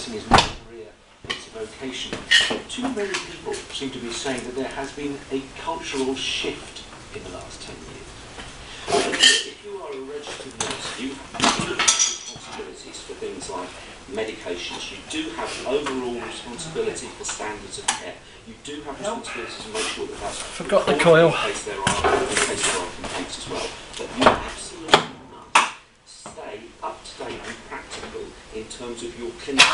nursing is not a career, it's a vocation. Too many people seem to be saying that there has been a cultural shift in the last 10 years. If you are a registered nurse, you have responsibilities for things like medications, you do have overall responsibility for standards of care, you do have responsibilities to make sure that that's forgot the coil in case there are complaints as well. But you absolutely must stay up to date and practical in terms of your clinical.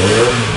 Yeah.